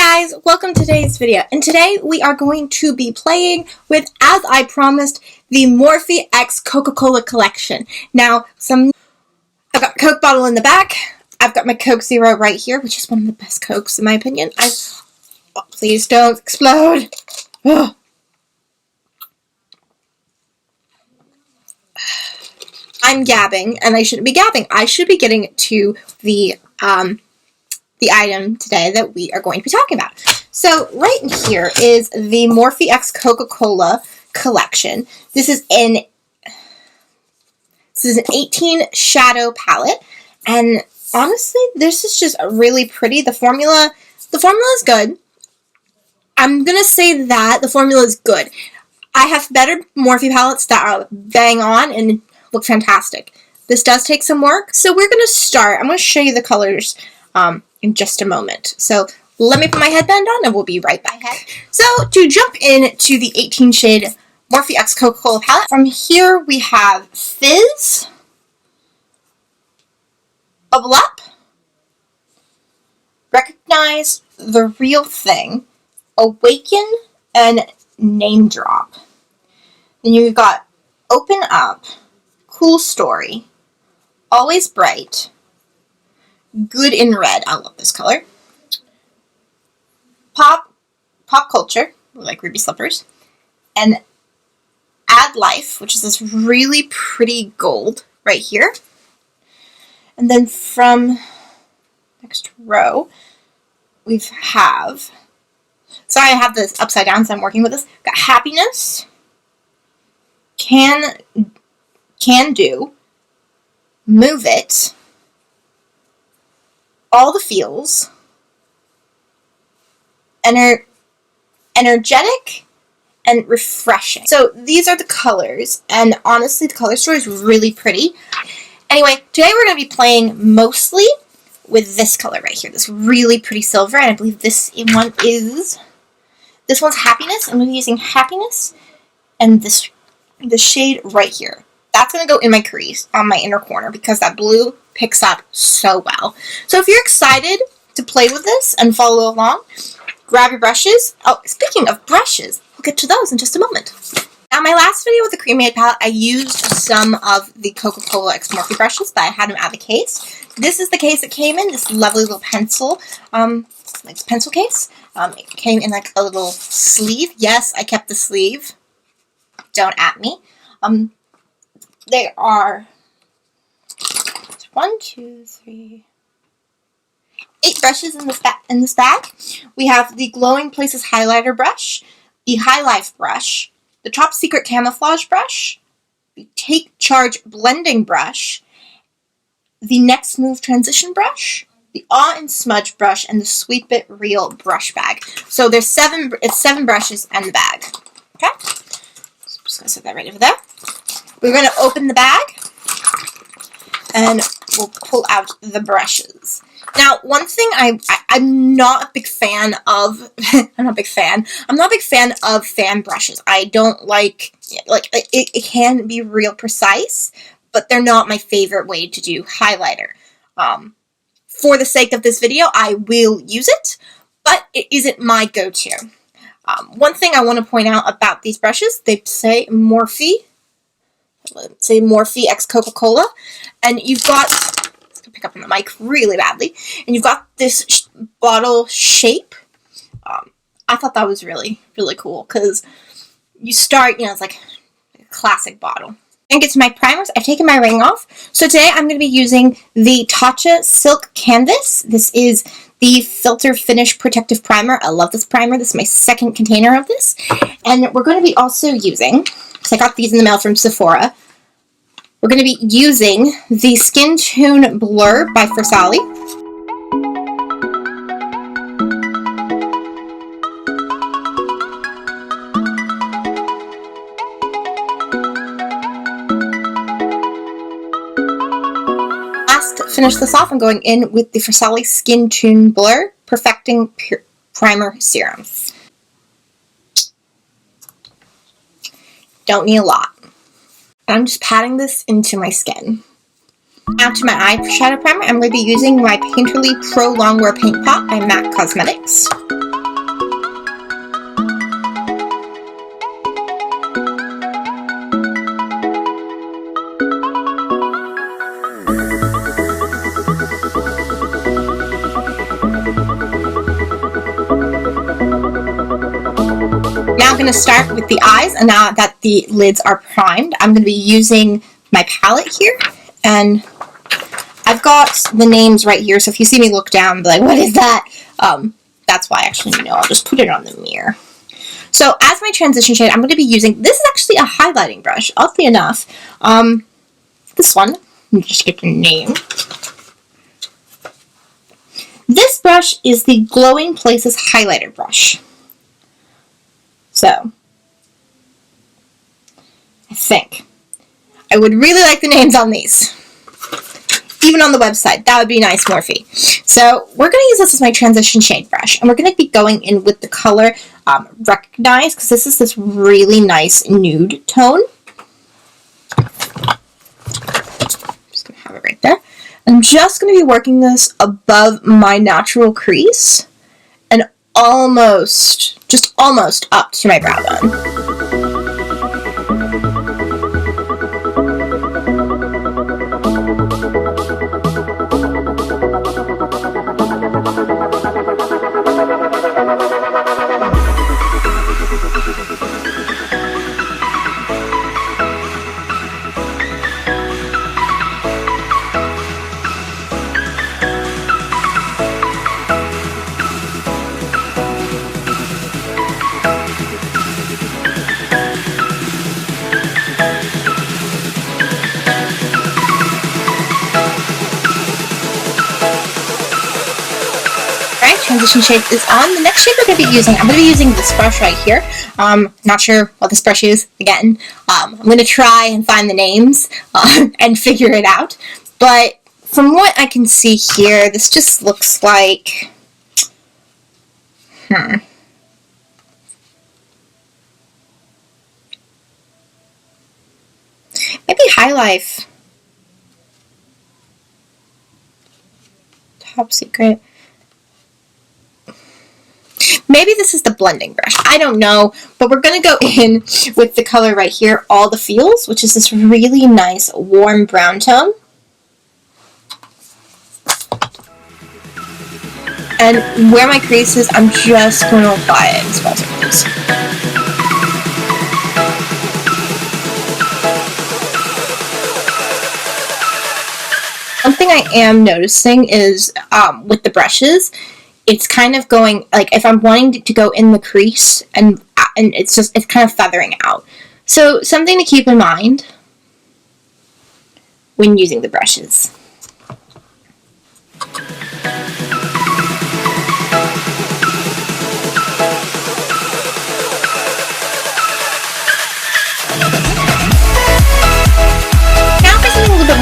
Hey guys, welcome to today's video, and today we are going to be playing with, as I promised, the Morphe X Coca-Cola Collection. Now, I've got a Coke bottle in the back, I've got my Coke Zero right here, which is one of the best Cokes in my opinion. Oh, please don't explode. Ugh. I'm gabbing, and I shouldn't be gabbing. I should be getting to the item today that we are going to be talking about. So right here is the Morphe X Coca-Cola Collection. This is an 18 shadow palette, and honestly, this is just really pretty. The formula is good. I'm gonna say that the formula is good. I have better Morphe palettes that are bang on and look fantastic. This does take some work, so we're gonna start. I'm gonna show you the colors in just a moment. So let me put my headband on and we'll be right back. So to jump into the 18 shade Morphe X Coca-Cola palette, from here we have Fizz, Bubble Up, Recognize the Real Thing, Awaken, and Name Drop. Then you've got Open Up, Cool Story, Always Bright, Good in Red, I love this color, Pop Culture, like Ruby Slippers, and Add Life, which is this really pretty gold right here. And then from next row, we have, sorry I have this upside down so I'm working with this, got Happiness, Can Do, Move It, All the Feels, Energetic, and Refreshing. So these are the colors, and honestly the color story is really pretty. Anyway, today we're going to be playing mostly with this color right here, this really pretty silver, and I believe this one's Happiness. I'm going to be using Happiness and the shade right here. That's going to go in my crease on my inner corner because that blue picks up so well. So if you're excited to play with this and follow along, grab your brushes. Oh, speaking of brushes, we'll get to those in just a moment. Now, my last video with the Cream Made palette, I used some of the Coca-Cola X Morphe brushes, but I had them out of the case. This is the case it came in, this lovely little pencil, like pencil case. It came in like a little sleeve. Yes, I kept the sleeve. Don't at me. There are 1, 2, 3, 8 brushes in this bag. We have the Glowing Places highlighter brush, the High Life brush, the Top Secret camouflage brush, the Take Charge blending brush, the Next Move transition brush, the Awe and Smudge brush, and the Sweet Bit Real brush bag. So there's 7 brushes in the bag. Okay, so I'm just gonna set that right over there. We're going to open the bag, and we'll pull out the brushes. Now, one thing I'm not a big fan of, I'm not a big fan of fan brushes. I don't like it can be real precise, but they're not my favorite way to do highlighter. For the sake of this video, I will use it, but it isn't my go-to. One thing I want to point out about these brushes, they say Morphe X Coca-Cola, and you've got, let's pick up on the mic really badly, and you've got this bottle shape. I thought that was really, really cool, because you start, it's like a classic bottle. And get to my primers. I've taken my ring off. So today I'm going to be using the Tatcha Silk Canvas. This is the Filter Finish Protective Primer. I love this primer. This is my second container of this. And we're going to be also using, because I got these in the mail from Sephora, we're going to be using the Skin Tune Blur by Farrsal. Finish this off, I'm going in with the Farrsal Skin Tune Blur Perfecting Primer Serum. Don't need a lot. I'm just patting this into my skin. Now to my eyeshadow primer, I'm going to be using my Painterly Pro Longwear Paint Pot by MAC Cosmetics. now going to start with the eyes, and now that the lids are primed, I'm going to be using my palette here, and I've got the names right here, so if you see me look down and be like, what is that? That's why. Actually, no, I'll just put it on the mirror. So as my transition shade, I'm going to be using, this is actually a highlighting brush, oddly enough. This one, let me just get the name. This brush is the Glowing Places highlighter brush. So, I think I would really like the names on these. Even on the website, that would be nice, Morphe. So, we're going to use this as my transition shade brush, and we're going to be going in with the color Recognize, because this is this really nice nude tone. Just going to have it right there. I'm just going to be working this above my natural crease and just almost up to my brow bone. Transition shade is on. The next shade we're going to be using, I'm going to be using this brush right here. Not sure what this brush is, again. I'm going to try and find the names and figure it out. But from what I can see here, this just looks like... Maybe High Life. Top Secret. Maybe this is the blending brush. I don't know, but we're going to go in with the color right here, All the Feels, which is this really nice warm brown tone. And where my crease is, I'm just going to apply it in small circles. Something I am noticing is with the brushes, it's kind of going, like, if I'm wanting to go in the crease, and it's kind of feathering out. So, something to keep in mind when using the brushes.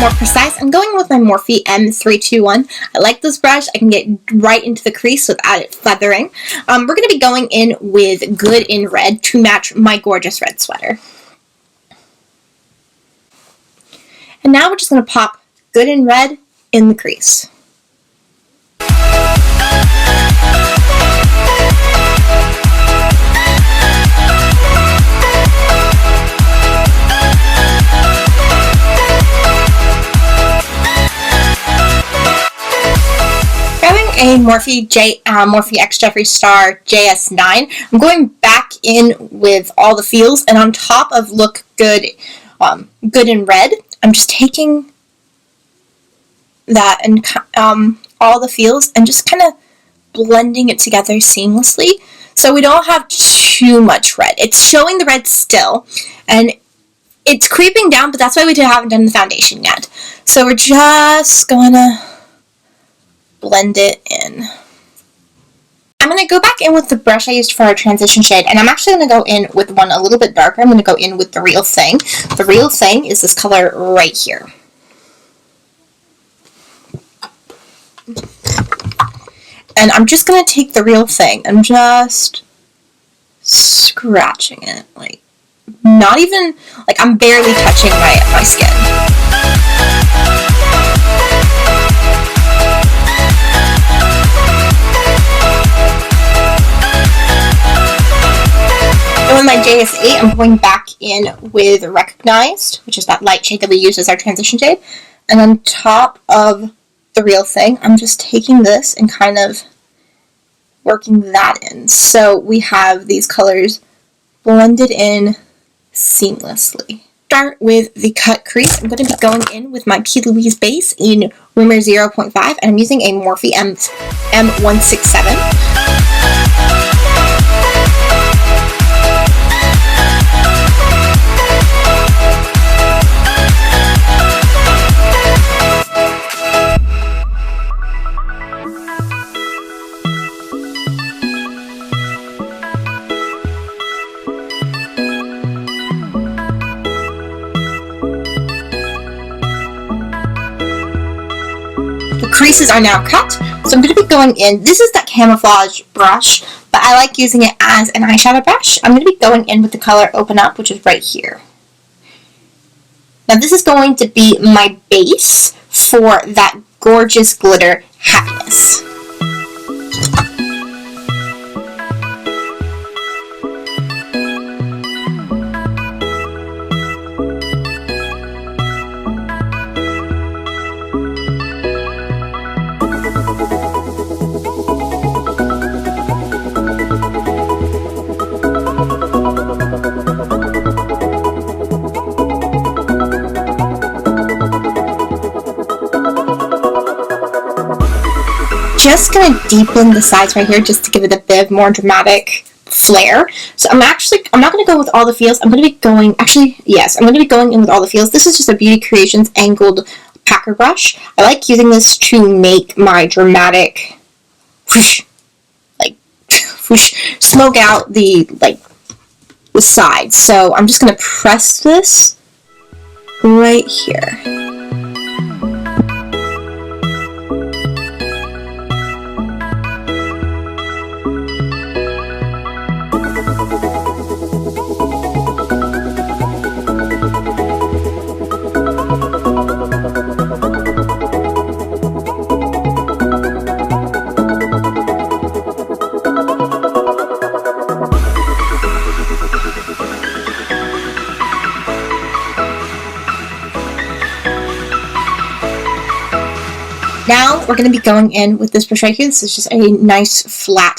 More precise, I'm going with my Morphe M321. I like this brush. I can get right into the crease without it feathering. We're going to be going in with Good in Red to match my gorgeous red sweater. And now we're just going to pop Good in Red in the crease. A Morphe X Jeffree Star JS9. I'm going back in with All the Feels, and on top of Look Good, Good in Red, I'm just taking that and All the Feels and just kind of blending it together seamlessly, so we don't have too much red. It's showing the red still, and it's creeping down, but that's why we haven't done the foundation yet. So we're just gonna blend it in. I'm going to go back in with the brush I used for our transition shade, and I'm actually going to go in with one a little bit darker. I'm going to go in with The Real Thing. The Real Thing is this color right here. And I'm just going to take The Real Thing and just scratching it, like, not even, like, I'm barely touching my skin. And with my JS8, I'm going back in with Recognized, which is that light shade that we use as our transition shade. And on top of The Real Thing, I'm just taking this and kind of working that in. So we have these colors blended in seamlessly. Start with the cut crease. I'm going to be going in with my P. Louise base in Rumor 0.5, and I'm using a Morphe M167. The creases are now cut, so I'm going to be going in. This is that camouflage brush, but I like using it as an eyeshadow brush. I'm going to be going in with the color Open Up, which is right here. Now this is going to be my base for that gorgeous glitter Happiness. Just going to deepen the sides right here just to give it a bit more dramatic flair. So I'm not going to go with all the feels. I'm going to be going, actually, yes, I'm going to be going in with all the feels. This is just a Beauty Creations angled packer brush. I like using this to make my dramatic, whoosh, like, whoosh, smoke out the sides. So I'm just going to press this right here. Now we're going to be going in with this brush right here. This is just a nice flat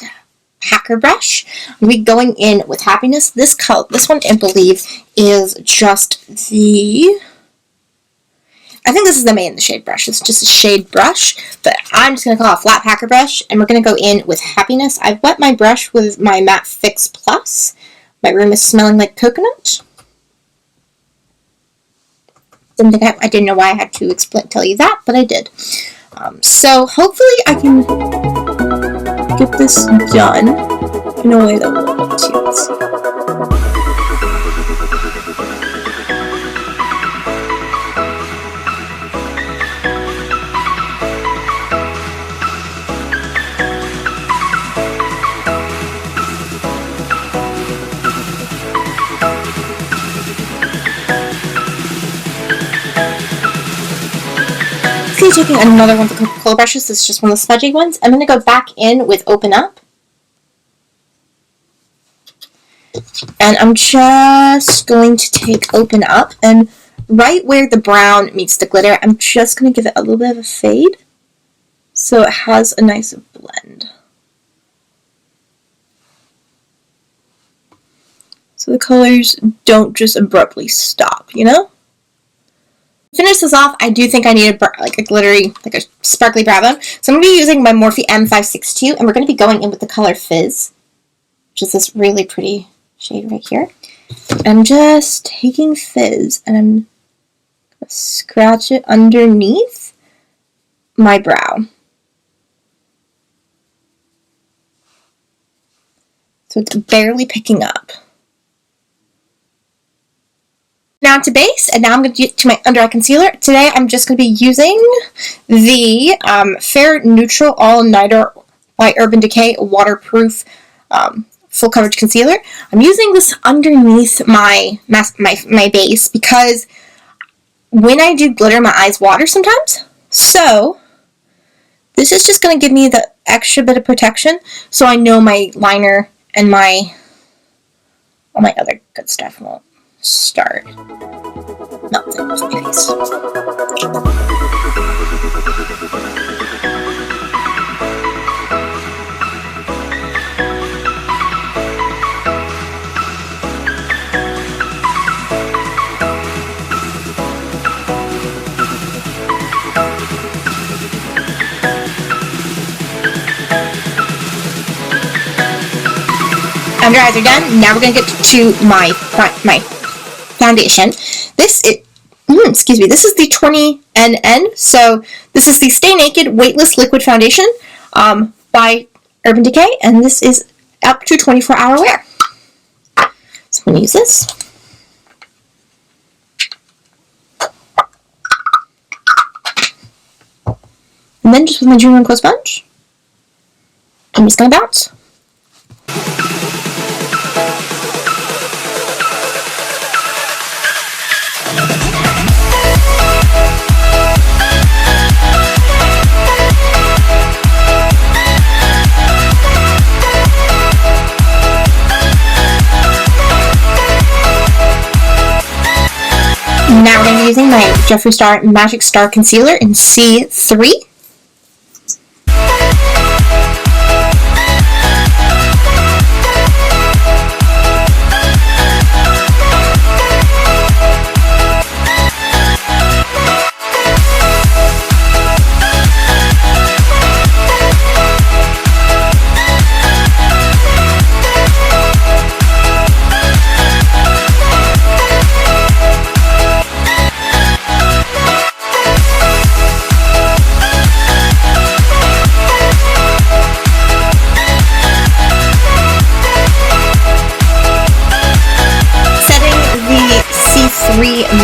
packer brush. I'm going to be going in with Happiness. This one, I believe, is just the... I think this is the main shade brush. It's just a shade brush, but I'm just going to call it a flat packer brush, and we're going to go in with Happiness. I've wet my brush with my Matte Fix Plus. My room is smelling like coconut. I didn't know why I had to tell you that, but I did. So hopefully I can get this done in a way that will look to. Let's see. Taking another one of the Coca-Cola brushes. This is just one of the smudgy ones. I'm going to go back in with Open Up. And I'm just going to take Open Up, and right where the brown meets the glitter, I'm just going to give it a little bit of a fade so it has a nice blend. So the colors don't just abruptly stop, you know? To finish this off, I do think I need a glittery, like a sparkly brow bone. So I'm going to be using my Morphe M562, and we're going to be going in with the color Fizz, which is this really pretty shade right here. I'm just taking Fizz, and I'm going to scratch it underneath my brow. So it's barely picking up. Now to base, and now I'm going to get to my under eye concealer. Today I'm just going to be using the Fair Neutral All-Nighter by Urban Decay Waterproof Full Coverage Concealer. I'm using this underneath my base because when I do glitter, my eyes water sometimes. So this is just going to give me the extra bit of protection so I know my liner and all my other good stuff won't start melting off my face. Under eyes are done. Now we're going to get to my foundation. This is, excuse me, this is the 20NN. So this is the Stay Naked Weightless Liquid Foundation by Urban Decay, and this is up to 24-hour wear. So I'm going to use this. And then just with my Junior and Close sponge, I'm just going to bounce. Now we're going to be using my Jeffree Star Magic Star Concealer in C3.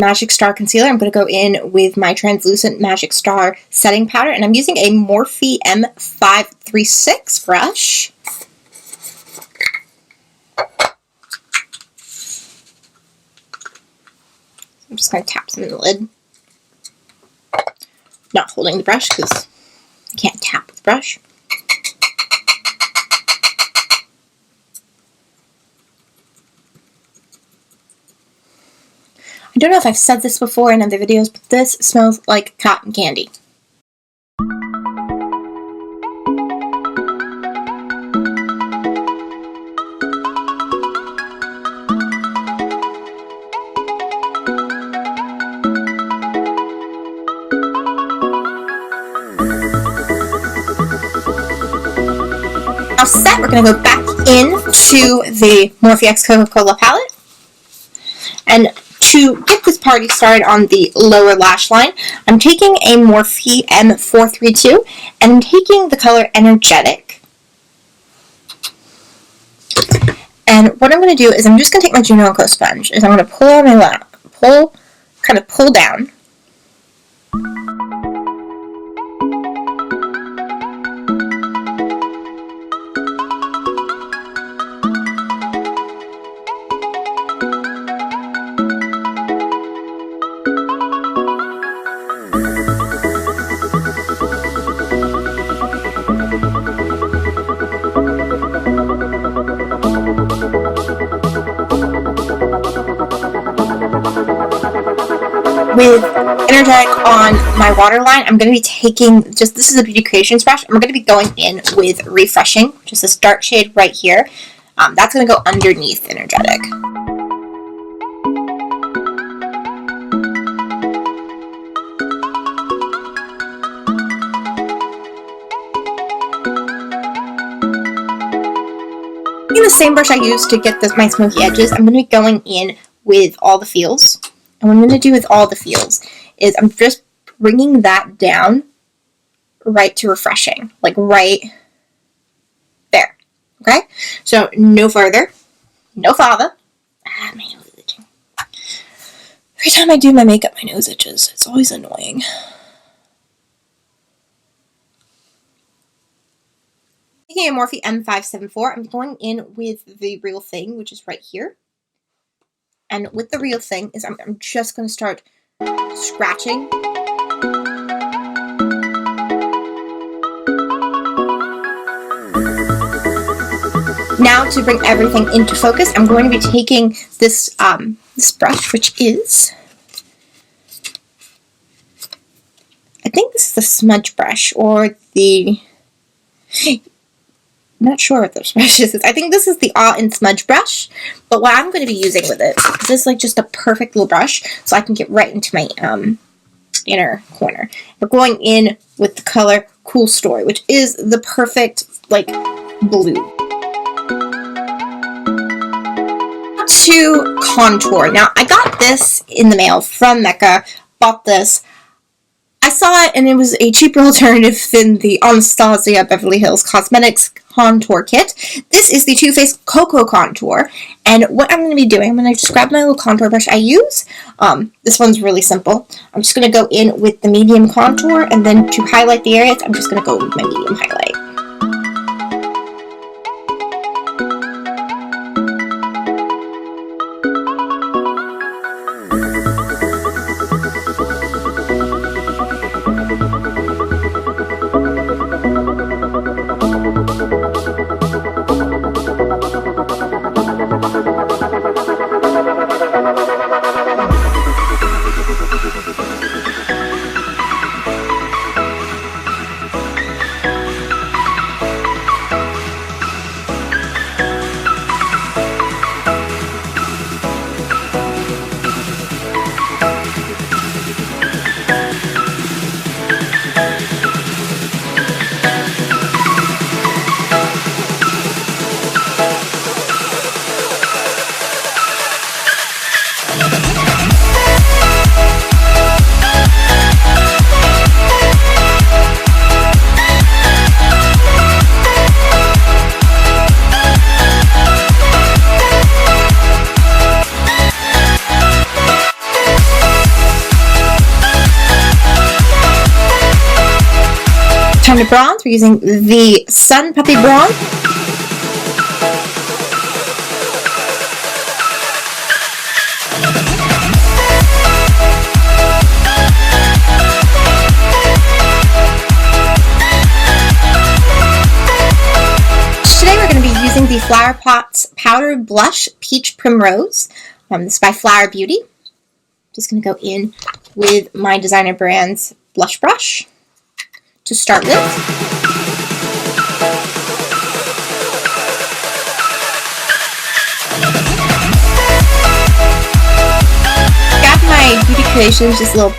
Magic Star Concealer. I'm going to go in with my translucent Magic Star setting powder, and I'm using a Morphe M536 brush. I'm just going to tap some in the lid. Not holding the brush because you can't tap with the brush. I don't know if I've said this before in other videos, but this smells like cotton candy. Now set, we're going to go back into the Morphe X Coca-Cola palette. And to get this party started on the lower lash line, I'm taking a Morphe M432 and I'm taking the color Energetic. And what I'm going to do is I'm just going to take my Juno Coat sponge, is I'm going to pull on my lap, kind of pull down. With Energetic on my waterline, I'm going to be taking this is a Beauty Creations brush. I'm going to be going in with Refreshing, which is this dark shade right here. That's going to go underneath Energetic. Using the same brush I used to get my smoky edges, I'm going to be going in with All the Feels. And what I'm going to do with All the Feels is I'm just bringing that down right to Refreshing, like right there, okay? So no further, no farther. My nose is itching. Every time I do my makeup, my nose itches. It's always annoying. Taking a Morphe M574, I'm going in with the Real Thing, which is right here. And with the Real Thing is I'm just going to start scratching. Now to bring everything into focus, I'm going to be taking this this brush, which is, I think this is the smudge brush or the, I'm not sure what this brush is. I think this is the Awe and Smudge brush, but what I'm going to be using with it is this, like, just a perfect little brush, so I can get right into my inner corner. We're going in with the color Cool Story, which is the perfect, like, blue. to contour. Now, I got this in the mail from Mecca, bought this. I saw it and it was a cheaper alternative than the Anastasia Beverly Hills Cosmetics contour kit. This is the Too Faced Cocoa Contour, and what I'm going to be doing, I'm going to just grab my little contour brush I use. This one's really simple. I'm just going to go in with the medium contour, and then to highlight the areas, I'm just going to go with my medium highlight. Time to bronze. We're using the Sun Puppy Bronze. Today we're going to be using the Flower Pot's Powdered Blush Peach Primrose. This is by Flower Beauty. Just going to go in with my Designer Brands blush brush to start with. Got my Beauty Creations just a little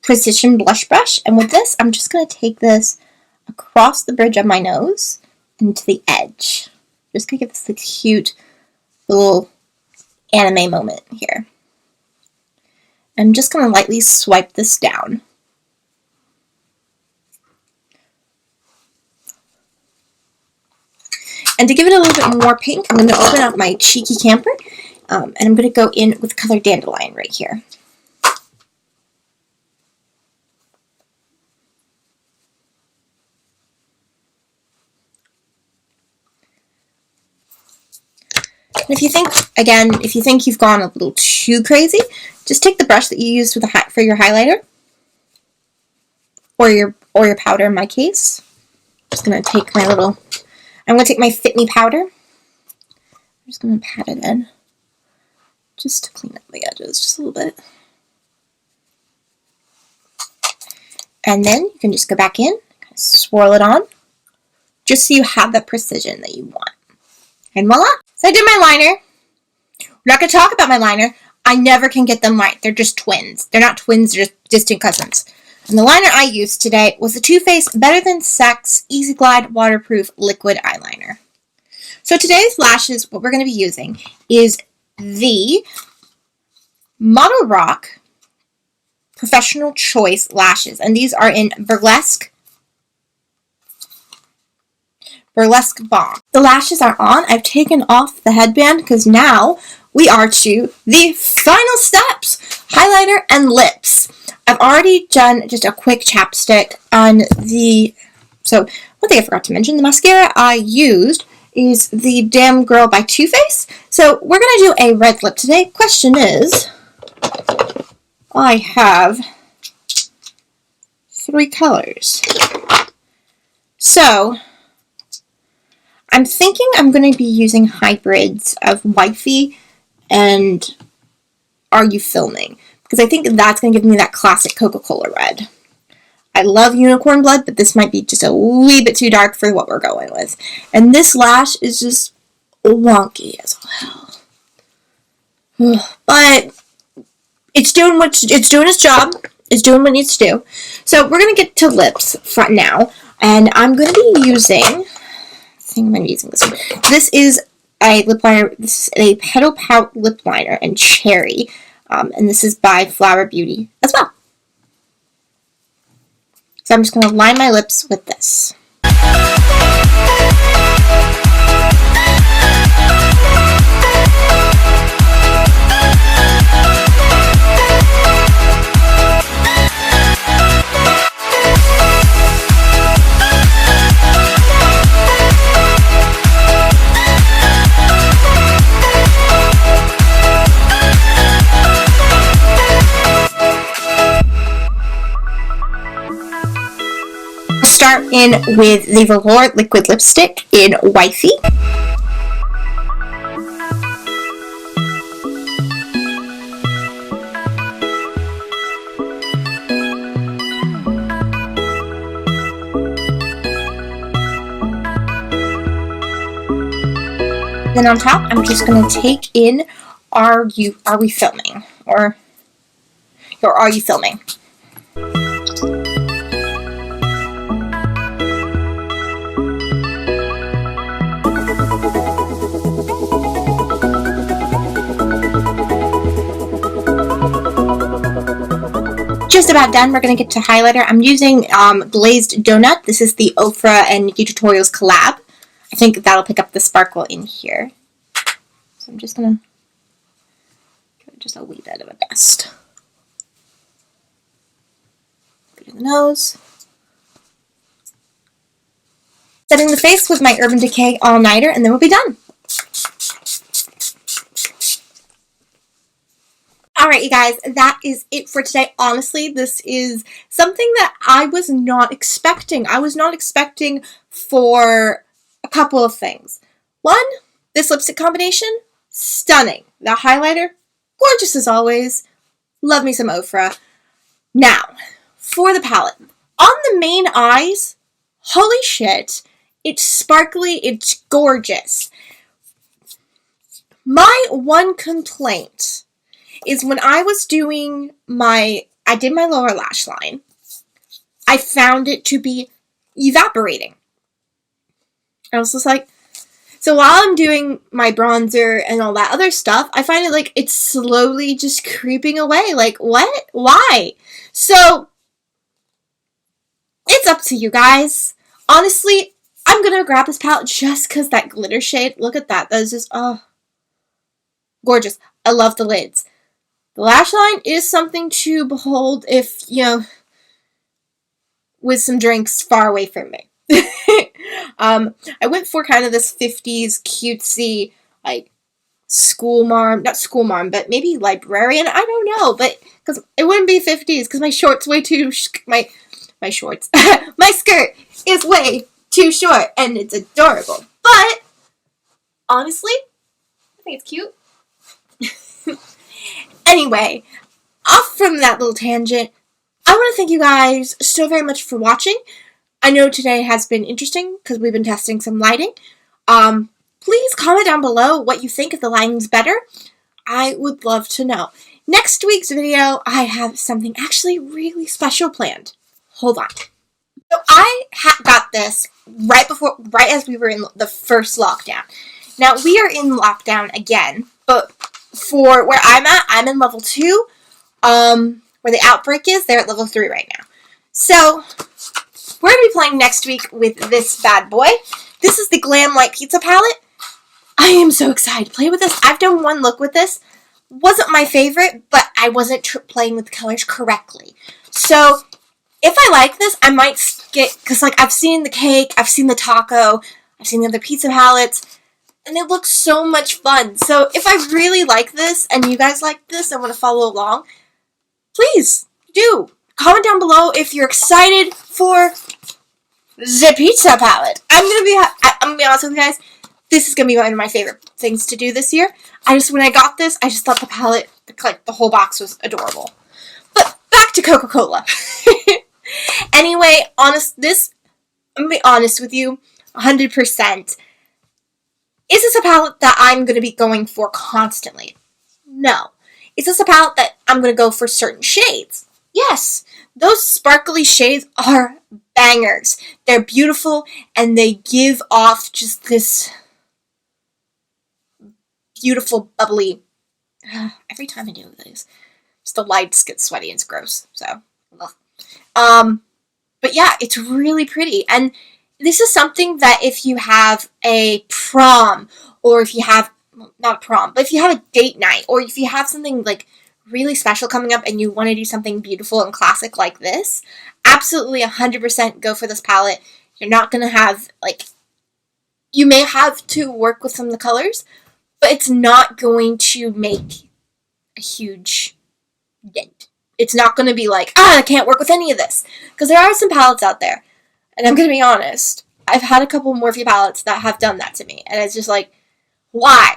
precision blush brush, and with this I'm just going to take this across the bridge of my nose and to the edge. Just going to give this a cute little anime moment here. I'm just going to lightly swipe this down. And to give it a little bit more pink, I'm going to open up my Cheeky Camper, and I'm going to go in with color Dandelion right here. And if you think you've gone a little too crazy, just take the brush that you used for your highlighter, or your powder in my case. I'm just going to take I'm going to take my Fit Me powder. I'm just going to pat it in, just to clean up the edges just a little bit. And then you can just go back in, kind of swirl it on, just so you have that precision that you want. And voila! So I did my liner. We're not going to talk about my liner. I never can get them right. They're just twins. They're not twins, they're just distant cousins. And the liner I used today was the Too Faced Better Than Sex Easy Glide Waterproof Liquid Eyeliner. So today's lashes, what we're going to be using is the Model Rock Professional Choice Lashes. And these are in Burlesque Bomb. The lashes are on. I've taken off the headband because now we are to the final steps. Highlighter and lips. I've already done just a quick chapstick on so one thing I forgot to mention, the mascara I used is the Damn Girl by Too Faced. So we're going to do a red lip today. Question is, I have 3 colors. So I'm thinking I'm going to be using hybrids of Wifey and Are You Filming? Because I think that's going to give me that classic Coca-Cola red. I love unicorn blood, but this might be just a wee bit too dark for what we're going with. And this lash is just wonky as hell. But it's doing its job. It's doing what it needs to do. So we're going to get to lips front now. And I'm going to be using, I think I'm using this one. This is a lip liner. This is a Petal Pout lip liner in Cherry. And this is by Flower Beauty as well. So I'm just going to line my lips with this. Start in with the Velour Liquid Lipstick in Wifey. Then on top, I'm just going to take in Are We Filming? Or Are You Filming? Just about done. We're going to get to highlighter. I'm using Glazed Donut. This is the Ofra and Nikki Tutorials collab. I think that'll pick up the sparkle in here. So I'm just going to give it just a wee bit of a dust. Go to the nose. Setting the face with my Urban Decay All-Nighter, and then we'll be done. Alright, you guys, that is it for today. Honestly, this is something that I was not expecting. I was not expecting for a couple of things. One, this lipstick combination, stunning. The highlighter, gorgeous as always. Love me some Ofra. Now, for the palette. On the main eyes, holy shit, it's sparkly, it's gorgeous. My one complaint is when I was doing I did my lower lash line, I found it to be evaporating. I was just like, so while I'm doing my bronzer and all that other stuff, I find it like it's slowly just creeping away. Like, what? Why? So, it's up to you guys. Honestly, I'm gonna grab this palette just because that glitter shade, look at that. That is just, oh, gorgeous. I love the lids. The lash line is something to behold if, you know, with some drinks far away from me. I went for kind of this 50s cutesy, like, not school marm, but maybe librarian, I don't know, but, because it wouldn't be 50s, because my short's way too, my shorts, my skirt is way too short, and it's adorable, but, honestly, I think it's cute. Anyway, off from that little tangent, I want to thank you guys so very much for watching. I know today has been interesting because we've been testing some lighting. Please comment down below what you think if the lighting's better. I would love to know. Next week's video, I have something actually really special planned. Hold on. So I got this right as we were in the first lockdown. Now, we are in lockdown again, but for where I'm at, I'm in level 2. Where the outbreak is, they're at level 3 right now. So, we're going to be playing next week with this bad boy. This is the Glam Light Pizza palette. I am so excited to play with this. I've done one look with this. Wasn't my favorite, but I wasn't playing with the colors correctly. So, if I like this, I might get, because like I've seen the cake, I've seen the taco, I've seen the other pizza palettes, and it looks so much fun. So if I really like this, and you guys like this and want to follow along, please do. Comment down below if you're excited for the pizza palette. I'm gonna be honest with you guys, this is gonna be one of my favorite things to do this year. When I got this, I just thought the palette, like the whole box was adorable. But back to Coca-Cola. Anyway, I'm gonna be honest with you, 100%. Is this a palette that I'm going to be going for constantly? No. Is this a palette that I'm going to go for certain shades? Yes. Those sparkly shades are bangers. They're beautiful, and they give off just this beautiful, bubbly. Every time I do this, just the lights get sweaty and it's gross. So, but yeah, it's really pretty. And this is something that if you have a prom, or if you have, well, not a prom, but if you have a date night, or if you have something like really special coming up and you want to do something beautiful and classic like this, absolutely 100% go for this palette. You're not going to have, like, you may have to work with some of the colors, but it's not going to make a huge dent. It's not going to be like, I can't work with any of this. Because there are some palettes out there, and I'm going to be honest, I've had a couple Morphe palettes that have done that to me, and it's just like, why?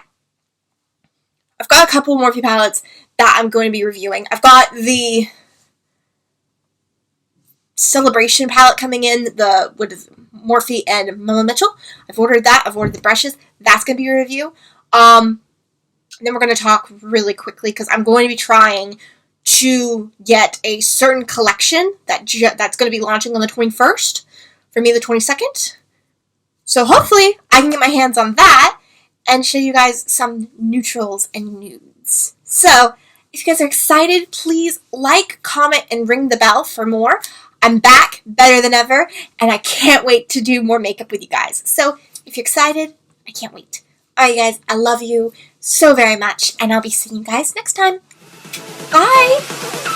I've got a couple Morphe palettes that I'm going to be reviewing. I've got the Celebration palette coming in, the Morphe and Mama Mitchell. I've ordered that. I've ordered the brushes. That's going to be a review. Then we're going to talk really quickly because I'm going to be trying to get a certain collection that's going to be launching on the 21st, for me the 22nd. So hopefully I can get my hands on that and show you guys some neutrals and nudes. So if you guys are excited, please like, comment, and ring the bell for more. I'm back better than ever, and I can't wait to do more makeup with you guys. So if you're excited, I can't wait. Alright guys, I love you so very much, and I'll be seeing you guys next time. Bye!